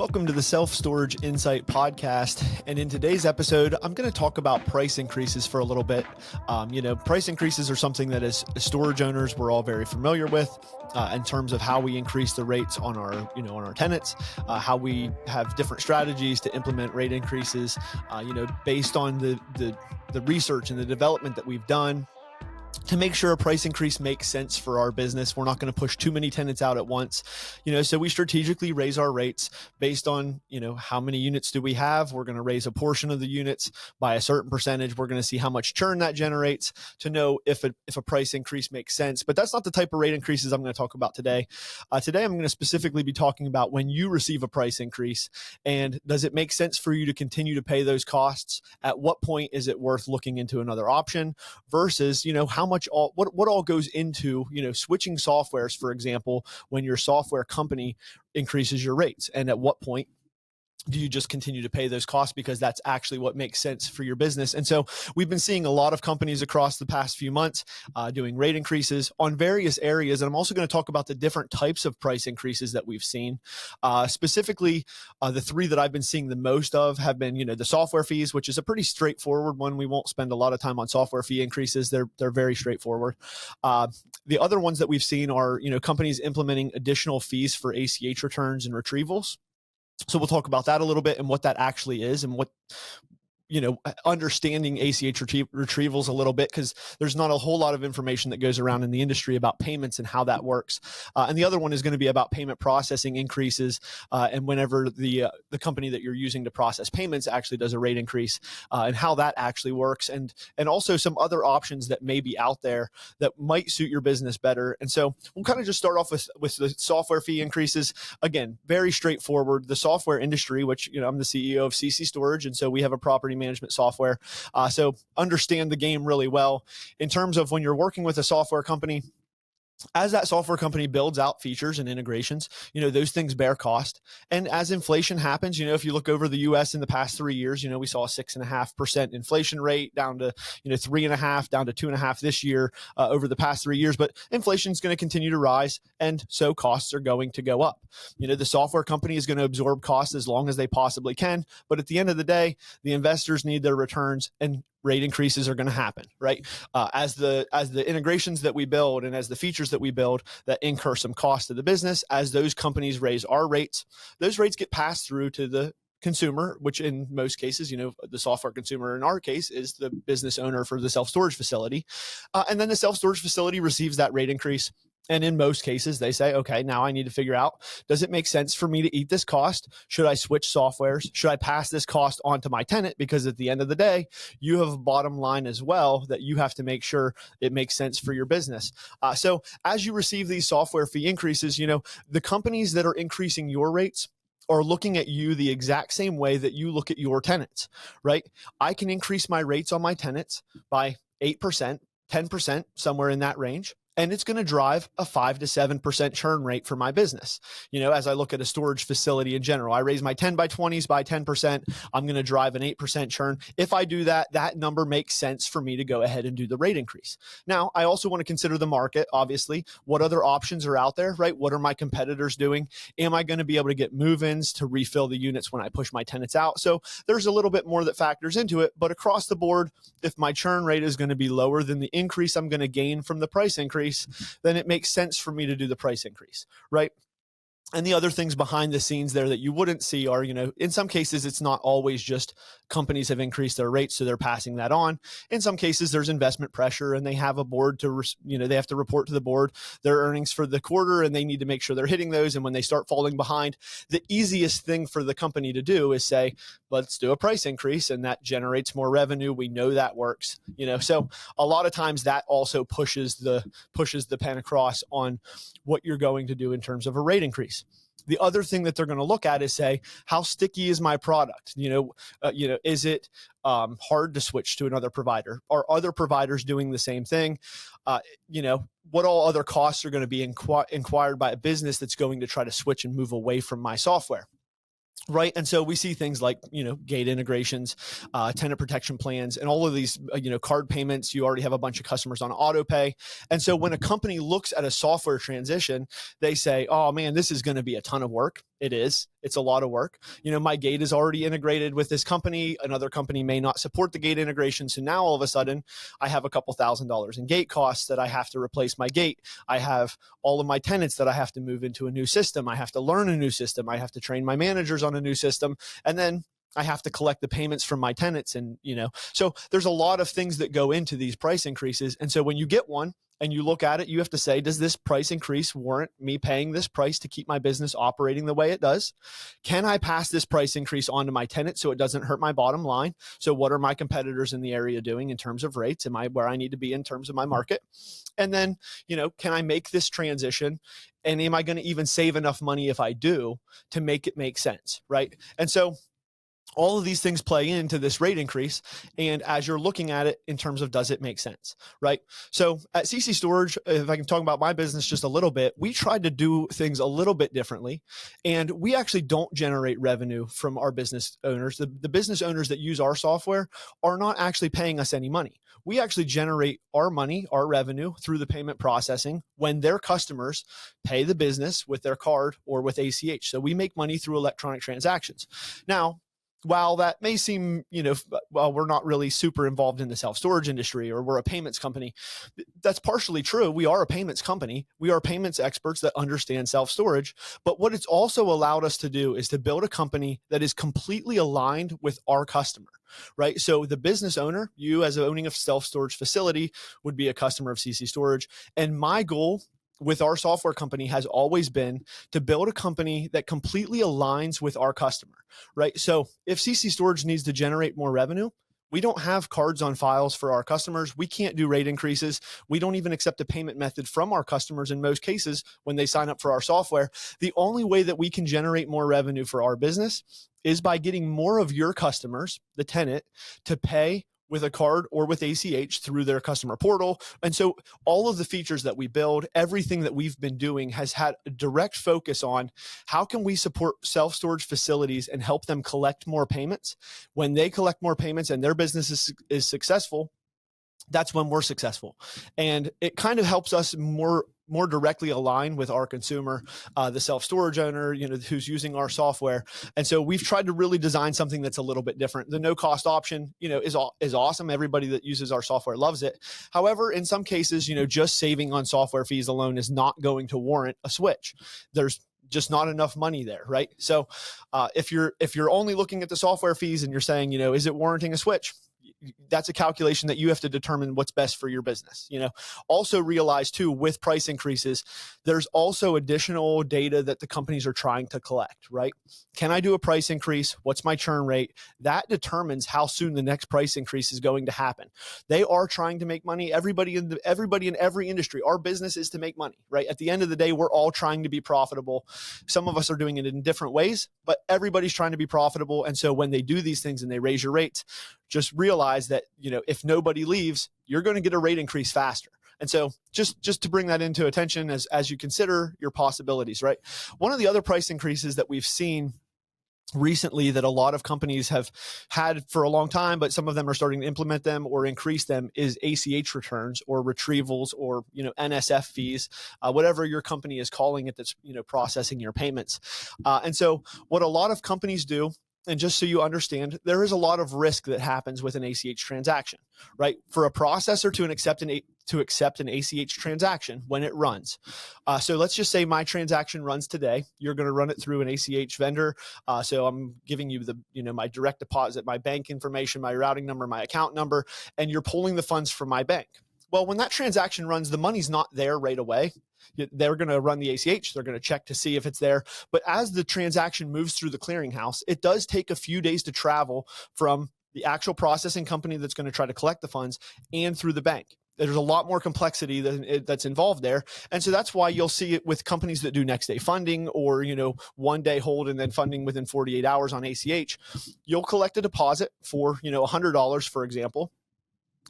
Welcome to the Self-Storage Insight Podcast. And in today's episode, I'm going to talk about price increases for a little bit. Price increases are something that as storage owners, we're all very familiar with in terms of how we increase the rates on our tenants, how we have different strategies to implement rate increases, based on the research and the development that we've done to make sure a price increase makes sense for our business. We're not going to push too many tenants out at once, so we strategically raise our rates based on, how many units do we have. We're going to raise a portion of the units by a certain percentage. We're going to see how much churn that generates to know if a price increase makes sense. But that's not the type of rate increases I'm going to talk about today. Today, I'm going to specifically be talking about when you receive a price increase and does it make sense for you to continue to pay those costs? At what point is it worth looking into another option versus, how much what all goes into, switching softwares, for example, when your software company increases your rates, and at what point do you just continue to pay those costs because that's actually what makes sense for your business? And so we've been seeing a lot of companies across the past few months doing rate increases on various areas. And I'm also going to talk about the different types of price increases that we've seen. Specifically, the three that I've been seeing the most of have been, the software fees, which is a pretty straightforward one. We won't spend a lot of time on software fee increases. They're very straightforward. The other ones that we've seen are, companies implementing additional fees for ACH returns and retrievals. So we'll talk about that a little bit and what that actually is and what, understanding ACH retrievals a little bit, because there's not a whole lot of information that goes around in the industry about payments and how that works. And the other one is going to be about payment processing increases and whenever the company that you're using to process payments actually does a rate increase and how that actually works, and also some other options that may be out there that might suit your business better. And so we'll kind of just start off with the software fee increases. Again, very straightforward. The software industry, which, I'm the CEO of CC Storage, and so we have a property management software. So understand the game really well in terms of when you're working with a software company. As that software company builds out features and integrations, those things bear cost. And as inflation happens, if you look over the US in the past 3 years, we saw a 6.5% inflation rate down to, 3.5, down to 2.5 this year over the past 3 years. But inflation is going to continue to rise. And so costs are going to go up. The software company is going to absorb costs as long as they possibly can. But at the end of the day, the investors need their returns, and rate increases are going to happen, right? As the integrations that we build and as the features that we build that incur some cost to the business, as those companies raise our rates, those rates get passed through to the consumer, which in most cases, the software consumer in our case is the business owner for the self-storage facility. And then the self-storage facility receives that rate increase. And in most cases, they say, okay, now I need to figure out, does it make sense for me to eat this cost? Should I switch softwares? Should I pass this cost on to my tenant? Because at the end of the day, you have a bottom line as well that you have to make sure it makes sense for your business. So as you receive these software fee increases, the companies that are increasing your rates are looking at you the exact same way that you look at your tenants, right? I can increase my rates on my tenants by 8%, 10%, somewhere in that range. And it's going to drive a 5 to 7% churn rate for my business. As I look at a storage facility in general, I raise my 10 by 20s by 10%. I'm going to drive an 8% churn. If I do that, that number makes sense for me to go ahead and do the rate increase. Now, I also want to consider the market, obviously. What other options are out there, right? What are my competitors doing? Am I going to be able to get move-ins to refill the units when I push my tenants out? So there's a little bit more that factors into it. But across the board, if my churn rate is going to be lower than the increase I'm going to gain from the price increase, then it makes sense for me to do the price increase, right? And the other things behind the scenes there that you wouldn't see are, in some cases, it's not always just companies have increased their rates, so they're passing that on. In some cases, there's investment pressure and they have a board to, they have to report to the board their earnings for the quarter and they need to make sure they're hitting those. And when they start falling behind, the easiest thing for the company to do is say, let's do a price increase, and that generates more revenue. We know that works, so a lot of times that also pushes the pen across on what you're going to do in terms of a rate increase. The other thing that they're going to look at is say, how sticky is my product? Is it hard to switch to another provider? Are other providers doing the same thing? What all other costs are going to be inquired by a business that's going to try to switch and move away from my software? Right. And so we see things like, gate integrations, tenant protection plans, and all of these, card payments. You already have a bunch of customers on auto pay. And so when a company looks at a software transition, they say, oh man, this is going to be a ton of work. It is. It's a lot of work. My gate is already integrated with this company. Another company may not support the gate integration. So now all of a sudden I have a couple $1,000s in gate costs that I have to replace my gate. I have all of my tenants that I have to move into a new system. I have to learn a new system. I have to train my managers on a new system. And then I have to collect the payments from my tenants. And, so there's a lot of things that go into these price increases. And so when you get one, and you look at it, you have to say, does this price increase warrant me paying this price to keep my business operating the way it does? Can I pass this price increase on to my tenant so it doesn't hurt my bottom line? So what are my competitors in the area doing in terms of rates? Am I where I need to be in terms of my market? And then, can I make this transition? And am I going to even save enough money if I do to make it make sense, right? And so all of these things play into this rate increase. And as you're looking at it in terms of, does it make sense, right? So at CC Storage, if I can talk about my business just a little bit, we tried to do things a little bit differently. And we actually don't generate revenue from our business owners. The business owners that use our software are not actually paying us any money. We actually generate our money, our revenue through the payment processing when their customers pay the business with their card or with ACH. So we make money through electronic transactions. Now, while that may seem, well, we're not really super involved in the self-storage industry, or we're a payments company, that's partially true. We are a payments company. We are payments experts that understand self-storage. But what it's also allowed us to do is to build a company that is completely aligned with our customer, right? So the business owner, you as owning a self-storage facility, would be a customer of CC Storage. And my goal with our software company has always been to build a company that completely aligns with our customer, right? So if CC Storage needs to generate more revenue, we don't have cards on files for our customers. We can't do rate increases. We don't even accept a payment method from our customers in most cases when they sign up for our software. The only way that we can generate more revenue for our business is by getting more of your customers, the tenant, to pay with a card or with ACH through their customer portal. And so all of the features that we build, everything that we've been doing has had a direct focus on how can we support self-storage facilities and help them collect more payments. When they collect more payments and their business is successful, that's when we're successful. And it kind of helps us more directly align with our consumer, the self-storage owner, who's using our software. And so we've tried to really design something that's a little bit different. The no cost option, is awesome. Everybody that uses our software loves it. However, in some cases, just saving on software fees alone is not going to warrant a switch. There's just not enough money there, right? So if you're only looking at the software fees and you're saying, is it warranting a switch? That's a calculation that you have to determine what's best for your business. Also realize too, with price increases, there's also additional data that the companies are trying to collect, right? Can I do a price increase? What's my churn rate? That determines how soon the next price increase is going to happen. They are trying to make money. Everybody in every industry, our business is to make money, right? At the end of the day, we're all trying to be profitable. Some of us are doing it in different ways, but everybody's trying to be profitable. And so when they do these things and they raise your rates, just realize that, if nobody leaves, you're going to get a rate increase faster. And so just to bring that into attention as you consider your possibilities, right? One of the other price increases that we've seen recently that a lot of companies have had for a long time, but some of them are starting to implement them or increase them, is ACH returns or retrievals or, NSF fees, whatever your company is calling it that's, processing your payments. And so what a lot of companies do, and just so you understand, there is a lot of risk that happens with an ACH transaction, right? For a processor to accept an ACH transaction when it runs. So let's just say my transaction runs today. You're going to run it through an ACH vendor. So I'm giving you my direct deposit, my bank information, my routing number, my account number, and you're pulling the funds from my bank. Well, when that transaction runs, the money's not there right away. They're going to run the ACH. They're going to check to see if it's there. But as the transaction moves through the clearinghouse, it does take a few days to travel from the actual processing company that's going to try to collect the funds and through the bank. There's a lot more complexity that's involved there. And so that's why you'll see it with companies that do next day funding or, 1 day hold and then funding within 48 hours on ACH. You'll collect a deposit for, $100, for example.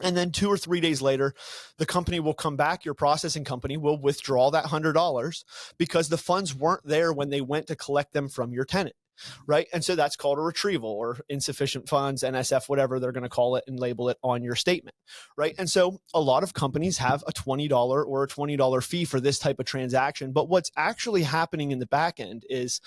And then 2 or 3 days later, the company will come back, your processing company will withdraw that $100 because the funds weren't there when they went to collect them from your tenant. right? And so that's called a retrieval or insufficient funds, NSF, whatever they're going to call it and label it on your statement, right? And so a lot of companies have a $20 or a $20 fee for this type of transaction. But what's actually happening in the back end is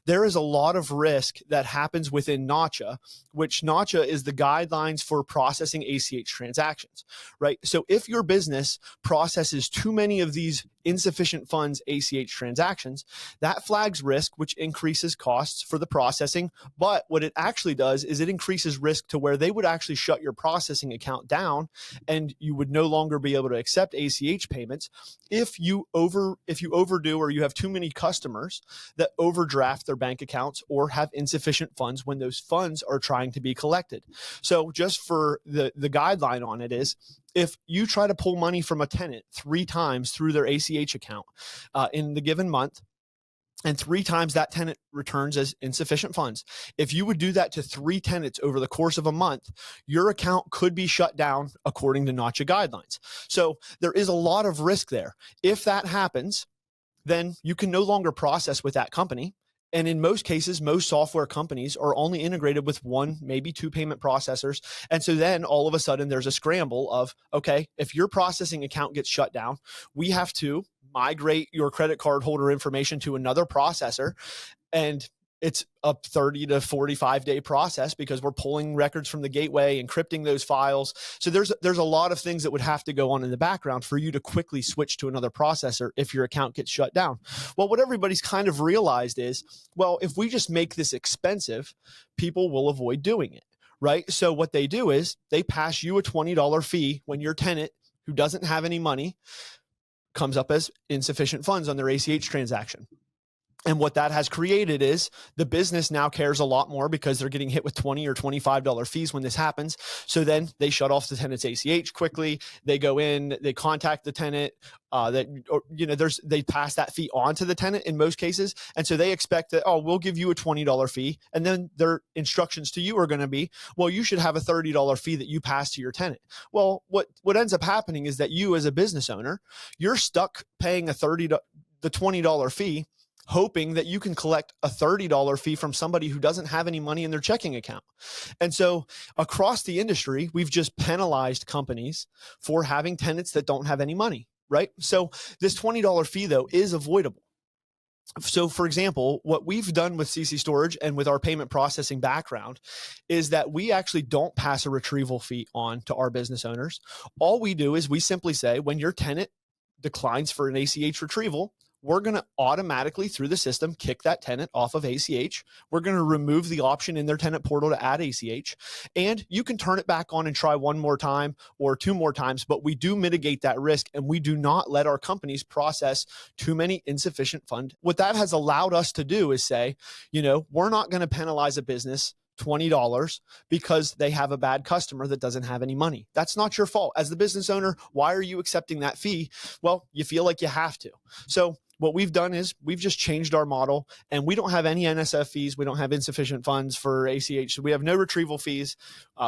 there is a lot of risk that happens within NACHA, which NACHA is the guidelines for processing ACH transactions, right? So if your business processes too many of these insufficient funds ACH transactions, that flags risk, which increases costs for the processing. But what it actually does is it increases risk to where they would actually shut your processing account down and you would no longer be able to accept ACH payments if you overdo or you have too many customers that overdraft their bank accounts or have insufficient funds when those funds are trying to be collected. So just for the guideline on it is, if you try to pull money from a tenant 3 times through their ACH account in the given month, and 3 times that tenant returns as insufficient funds, if you would do that to 3 tenants over the course of a month, your account could be shut down according to NACHA guidelines. So there is a lot of risk there. If that happens, then you can no longer process with that company. And in most cases, most software companies are only integrated with 1, maybe 2 payment processors. And so then all of a sudden there's a scramble of, okay, if your processing account gets shut down, we have to migrate your credit card holder information to another processor. And it's a 30 to 45 day process because we're pulling records from the gateway, encrypting those files. So there's a lot of things that would have to go on in the background for you to quickly switch to another processor if your account gets shut down. Well, what everybody's kind of realized is, well, if we just make this expensive, people will avoid doing it, right? So what they do is they pass you a $20 fee when your tenant who doesn't have any money comes up as insufficient funds on their ACH transaction. And what that has created is the business now cares a lot more because they're getting hit with $20 or $25 fees when this happens. So then they shut off the tenant's ACH quickly. They go in, they contact the tenant, they pass that fee on to the tenant in most cases. And so they expect that, oh, we'll give you a $20 fee. And then their instructions to you are going to be, well, you should have a $30 fee that you pass to your tenant. Well, what ends up happening is that you as a business owner, you're stuck paying the $20 fee, hoping that you can collect a $30 fee from somebody who doesn't have any money in their checking account. And so across the industry, we've just penalized companies for having tenants that don't have any money, right? So this $20 fee, though, is avoidable. So for example, what we've done with CC Storage and with our payment processing background is that we actually don't pass a retrieval fee on to our business owners. All we do is we simply say, when your tenant declines for an ACH retrieval, we're going to automatically, through the system, kick that tenant off of ACH. We're going to remove the option in their tenant portal to add ACH. And you can turn it back on and try 1 more time or 2 more times, but we do mitigate that risk and we do not let our companies process too many insufficient funds. What that has allowed us to do is say, we're not going to penalize a business $20 because they have a bad customer that doesn't have any money. That's not your fault. As the business owner, why are you accepting that fee? Well, you feel like you have to. So what we've done is we've just changed our model and we don't have any NSF fees. We don't have insufficient funds for ACH. So we have no retrieval fees.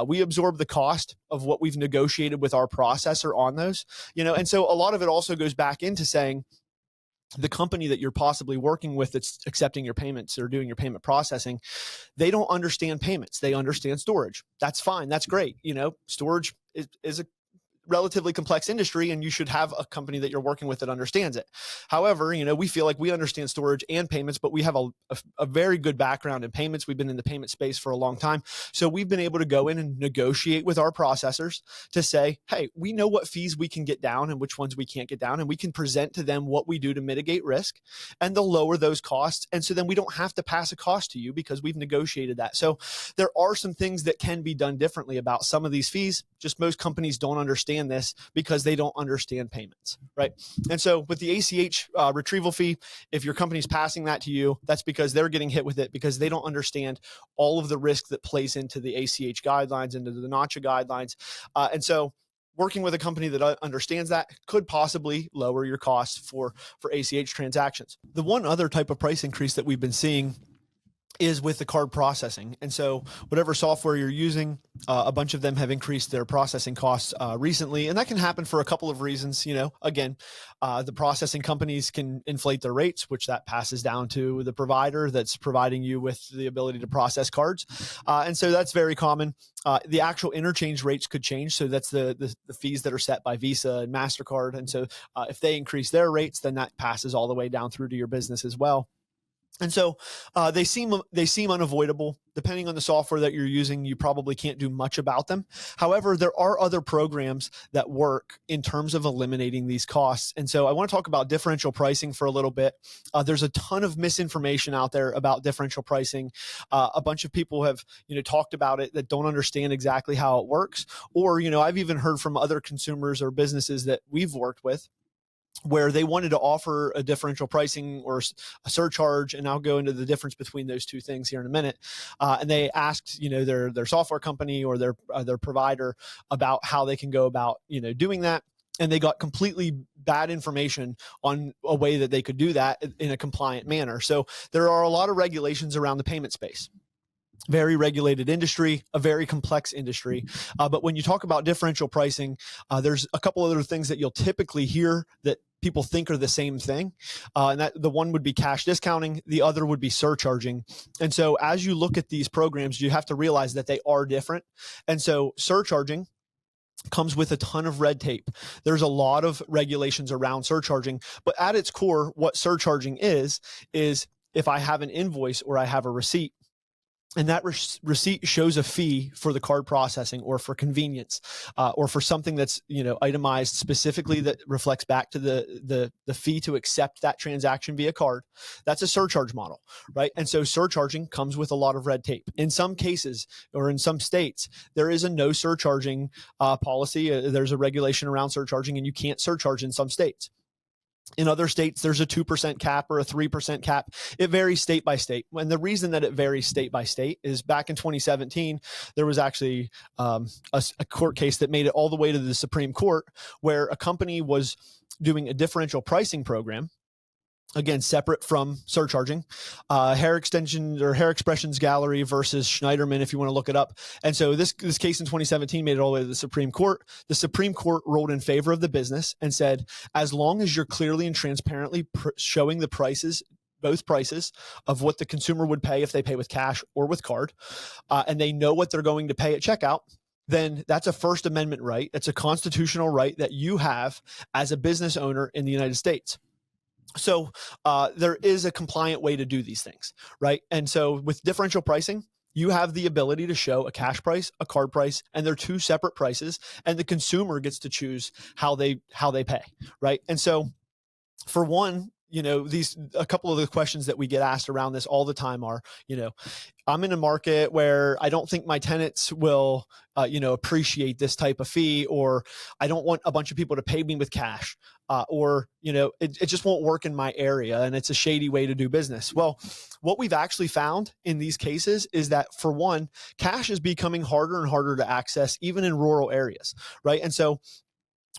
We absorb the cost of what we've negotiated with our processor on those, and so a lot of it also goes back into saying, the company that you're possibly working with that's accepting your payments or doing your payment processing, they don't understand payments. They understand storage. That's fine. That's great. Storage is a relatively complex industry and you should have a company that you're working with that understands it. However, we feel like we understand storage and payments, but we have a very good background in payments. We've been in the payment space for a long time. So we've been able to go in and negotiate with our processors to say, hey, we know what fees we can get down and which ones we can't get down. And we can present to them what we do to mitigate risk and they'll lower those costs. And so then we don't have to pass a cost to you because we've negotiated that. So there are some things that can be done differently about some of these fees. Just most companies don't understand this because they don't understand payments, right? And so with the ACH retrieval fee, if your company's passing that to you, that's because they're getting hit with it because they don't understand all of the risk that plays into the ACH guidelines, into the NACHA guidelines. And so working with a company that understands that could possibly lower your costs for ACH transactions. The one other type of price increase that we've been seeing is with the card processing. And so whatever software you're using, a bunch of them have increased their processing costs recently. And that can happen for a couple of reasons. Again, the processing companies can inflate their rates, which that passes down to the provider that's providing you with the ability to process cards. And so that's very common. The actual interchange rates could change. So that's the fees that are set by Visa and MasterCard. And so if they increase their rates, then that passes all the way down through to your business as well. And so they seem unavoidable. Depending on the software that you're using, you probably can't do much about them. However, there are other programs that work in terms of eliminating these costs. And so I want to talk about differential pricing for a little bit. There's a ton of misinformation out there about differential pricing. A bunch of people have talked about it that don't understand exactly how it works. Or I've even heard from other consumers or businesses that we've worked with where they wanted to offer a differential pricing or a surcharge, and I'll go into the difference between those two things here in a minute. And they asked, their software company or their provider about how they can go about, doing that. And they got completely bad information on a way that they could do that in a compliant manner. So there are a lot of regulations around the payment space. Very regulated industry, a very complex industry. But when you talk about differential pricing, there's a couple other things that you'll typically hear that people think are the same thing. And that the one would be cash discounting. The other would be surcharging. And so as you look at these programs, you have to realize that they are different. And so surcharging comes with a ton of red tape. There's a lot of regulations around surcharging, but at its core, what surcharging is if I have an invoice or I have a receipt, and that receipt shows a fee for the card processing or for convenience or for something that's itemized specifically that reflects back to the fee to accept that transaction via card. That's a surcharge model, right? And so surcharging comes with a lot of red tape. In some cases or in some states, there is a no surcharging policy. There's a regulation around surcharging, and you can't surcharge in some states. In other states, there's a 2% cap or a 3% cap. It varies state by state. And the reason that it varies state by state is back in 2017, there was actually a court case that made it all the way to the Supreme Court where a company was doing a differential pricing program. Again, separate from surcharging, Hair Expressions Gallery versus Schneiderman, if you want to look it up. And so this case in 2017 made it all the way to the Supreme Court. The Supreme Court ruled in favor of the business and said, as long as you're clearly and transparently showing the prices, both prices of what the consumer would pay if they pay with cash or with card, and they know what they're going to pay at checkout, then that's a First Amendment right. It's a constitutional right that you have as a business owner in the United States. So there is a compliant way to do these things, right? And so with differential pricing, you have the ability to show a cash price, a card price, and they're two separate prices, and the consumer gets to choose how they pay, right? And so for one, a couple of the questions that we get asked around this all the time are, I'm in a market where I don't think my tenants will, appreciate this type of fee, or I don't want a bunch of people to pay me with cash, or, it just won't work in my area and it's a shady way to do business. Well, what we've actually found in these cases is that, for one, cash is becoming harder and harder to access, even in rural areas, right? And so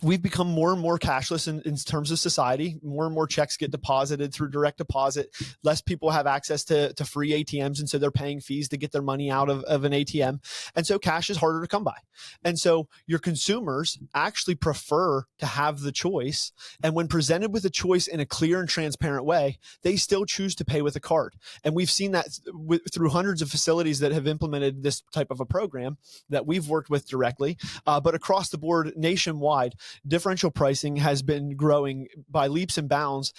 we've become more and more cashless in terms of society. More and more checks get deposited through direct deposit. Less people have access to free ATMs, and so they're paying fees to get their money out of an ATM. And so cash is harder to come by. And so your consumers actually prefer to have the choice. And when presented with a choice in a clear and transparent way, they still choose to pay with a card. And we've seen that through hundreds of facilities that have implemented this type of a program that we've worked with directly, but across the board nationwide. Differential pricing has been growing by leaps and bounds,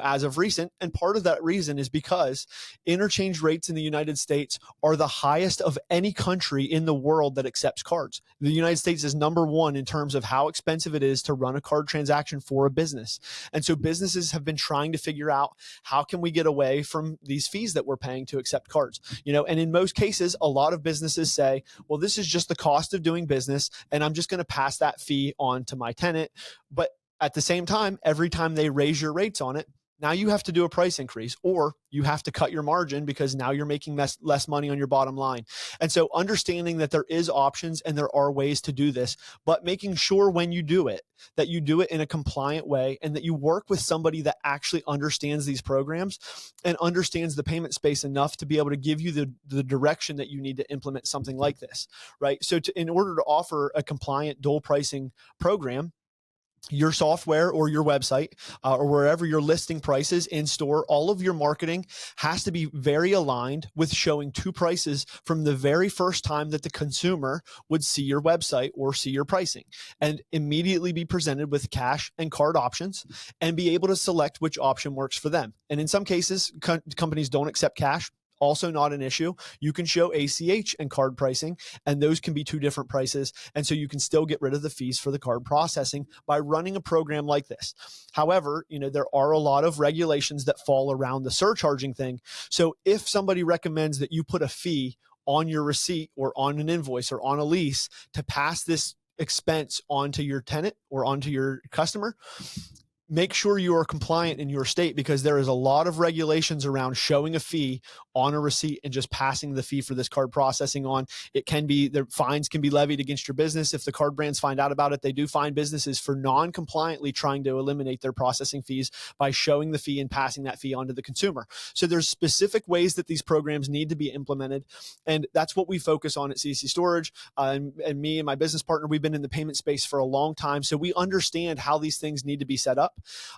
as of recent. And part of that reason is because interchange rates in the United States are the highest of any country in the world that accepts cards. The United States is number one in terms of how expensive it is to run a card transaction for a business. And so businesses have been trying to figure out, how can we get away from these fees that we're paying to accept cards? And in most cases, a lot of businesses say, well, this is just the cost of doing business, and I'm just going to pass that fee on to my tenant. But at the same time, every time they raise your rates on it, Now you have to do a price increase, or you have to cut your margin because now you're making less money on your bottom line. And so understanding that there is options and there are ways to do this, but making sure when you do it, that you do it in a compliant way and that you work with somebody that actually understands these programs and understands the payment space enough to be able to give you the direction that you need to implement something like this, right? So in order to offer a compliant dual pricing program, your software or your website or wherever you're listing prices in store, all of your marketing has to be very aligned with showing two prices from the very first time that the consumer would see your website or see your pricing, and immediately be presented with cash and card options and be able to select which option works for them. And in some cases, companies don't accept cash. Also not an issue. You can show ACH and card pricing, and those can be two different prices. And so you can still get rid of the fees for the card processing by running a program like this. However, there are a lot of regulations that fall around the surcharging thing. So if somebody recommends that you put a fee on your receipt or on an invoice or on a lease to pass this expense onto your tenant or onto your customer, make sure you are compliant in your state, because there is a lot of regulations around showing a fee on a receipt and just passing the fee for this card processing on. It can be, the fines can be levied against your business. If the card brands find out about it, they do fine businesses for non-compliantly trying to eliminate their processing fees by showing the fee and passing that fee on to the consumer. So there's specific ways that these programs need to be implemented. And that's what we focus on at CC Storage. And me and my business partner, we've been in the payment space for a long time. So we understand how these things need to be set up.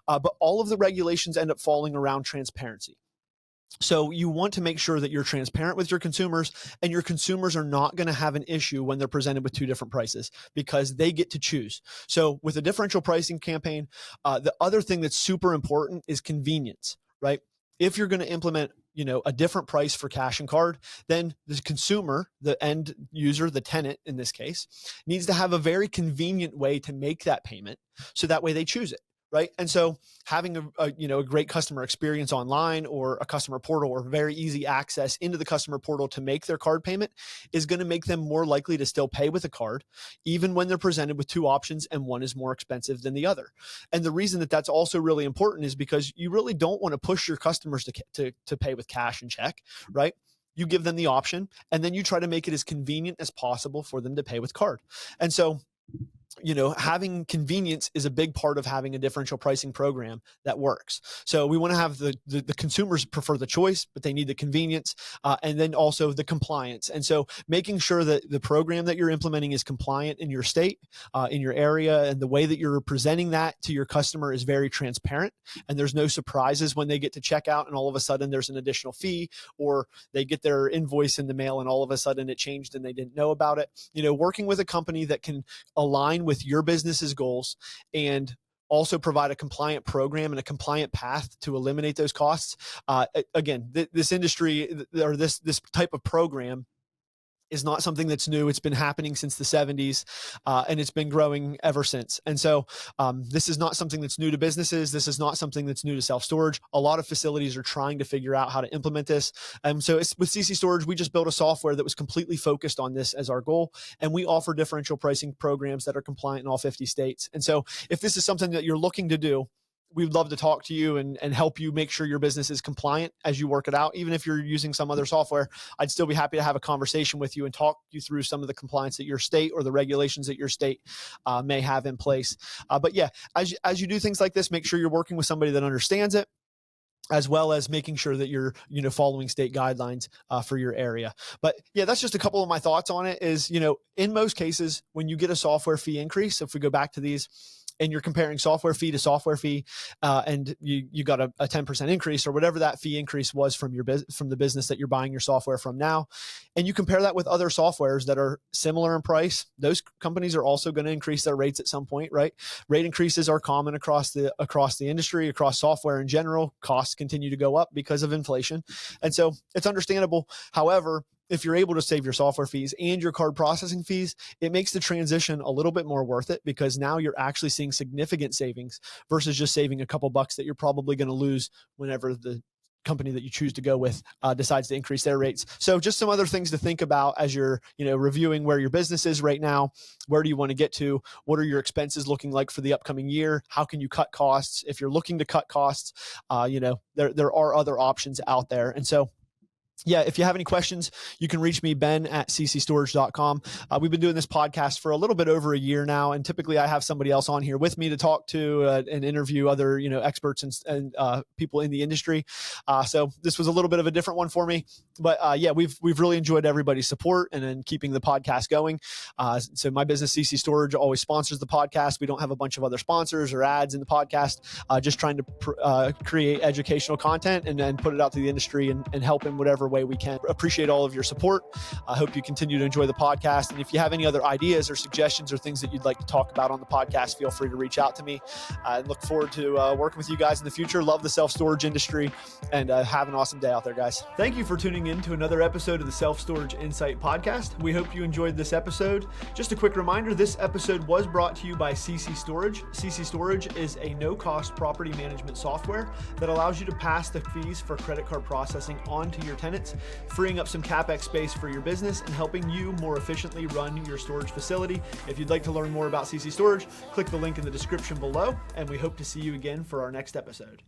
But all of the regulations end up falling around transparency. So you want to make sure that you're transparent with your consumers, and your consumers are not going to have an issue when they're presented with two different prices, because they get to choose. So with a differential pricing campaign, the other thing that's super important is convenience, right? If you're going to implement, a different price for cash and card, then the consumer, the end user, the tenant in this case, needs to have a very convenient way to make that payment, so that way they choose it. Right. And so having a great customer experience online, or a customer portal, or very easy access into the customer portal to make their card payment, is going to make them more likely to still pay with a card, even when they're presented with two options and one is more expensive than the other. And the reason that that's also really important is because you really don't want to push your customers to pay with cash and check, right? You give them the option, and then you try to make it as convenient as possible for them to pay with card. And so having convenience is a big part of having a differential pricing program that works. So we want to have the consumers prefer the choice, but they need the convenience, and then also the compliance. And so making sure that the program that you're implementing is compliant in your state, in your area, and the way that you're presenting that to your customer is very transparent, and there's no surprises when they get to checkout and all of a sudden there's an additional fee, or they get their invoice in the mail and all of a sudden it changed and they didn't know about it. Working with a company that can align with your business's goals and also provide a compliant program and a compliant path to eliminate those costs. Again, this industry, or this type of program, is not something that's new. It's been happening since the 70s, and it's been growing ever since. And so this is not something that's new to businesses. This is not something that's new to self-storage. A lot of facilities are trying to figure out how to implement this. So with CC Storage, we just built a software that was completely focused on this as our goal. And we offer differential pricing programs that are compliant in all 50 states. And so if this is something that you're looking to do, we'd love to talk to you and help you make sure your business is compliant as you work it out. Even if you're using some other software, I'd still be happy to have a conversation with you and talk you through some of the compliance that your state or the regulations that your state may have in place. But yeah, as you do things like this, make sure you're working with somebody that understands it, as well as making sure that you're, following state guidelines for your area. But yeah, that's just a couple of my thoughts on it. Is, in most cases, when you get a software fee increase, if we go back to these, and you're comparing software fee to software fee, and you got a 10% increase, or whatever that fee increase was from the business that you're buying your software from now, and you compare that with other softwares that are similar in price, those companies are also going to increase their rates at some point, right? Rate increases are common across the industry, across software in general. Costs continue to go up because of inflation, and so it's understandable. However, if you're able to save your software fees and your card processing fees, it makes the transition a little bit more worth it, because now you're actually seeing significant savings versus just saving a couple bucks that you're probably going to lose whenever the company that you choose to go with decides to increase their rates. So just some other things to think about as you're, reviewing where your business is right now. Where do you want to get to? What are your expenses looking like for the upcoming year? How can you cut costs? If you're looking to cut costs, there are other options out there. And so, yeah, if you have any questions, you can reach me, ben@ccstorage.com. We've been doing this podcast for a little bit over a year now, and typically I have somebody else on here with me to talk to and interview other, experts and people in the industry. So this was a little bit of a different one for me, but yeah, we've really enjoyed everybody's support and keeping the podcast going. So my business, CC Storage, always sponsors the podcast. We don't have a bunch of other sponsors or ads in the podcast. Just trying to create educational content and put it out to the industry and help in whatever way we can. Appreciate all of your support. I hope you continue to enjoy the podcast. And if you have any other ideas or suggestions or things that you'd like to talk about on the podcast, feel free to reach out to me. I look forward to working with you guys in the future. Love the self-storage industry, and have an awesome day out there, guys. Thank you for tuning in to another episode of the Self-Storage Insight Podcast. We hope you enjoyed this episode. Just a quick reminder, this episode was brought to you by CC Storage. CC Storage is a no-cost property management software that allows you to pass the fees for credit card processing on to your tenants, freeing up some CapEx space for your business and helping you more efficiently run your storage facility. If you'd like to learn more about CC Storage, click the link in the description below, and we hope to see you again for our next episode.